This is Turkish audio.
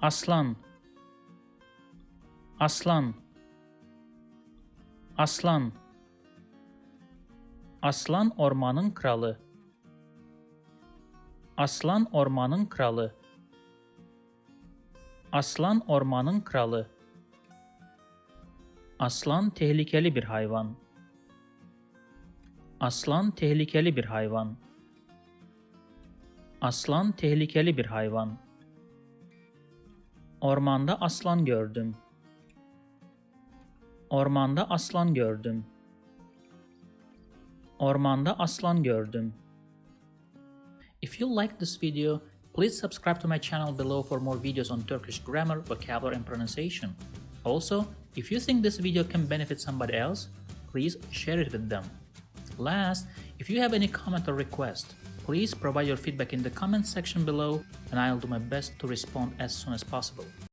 Aslan, aslan, aslan. Aslan ormanın kralı. Aslan ormanın kralı. Aslan ormanın kralı. Aslan tehlikeli bir hayvan. Aslan tehlikeli bir hayvan. Aslan tehlikeli bir hayvan. Ormanda aslan gördüm. Ormanda aslan gördüm. Ormanda aslan gördüm. If you like this video, please subscribe to my channel below for more videos on Turkish grammar, vocabulary and pronunciation. Also, if you think this video can benefit somebody else, please share it with them. Last, if you have any comment or request, please provide your feedback in the comment section below and I'll do my best to respond as soon as possible.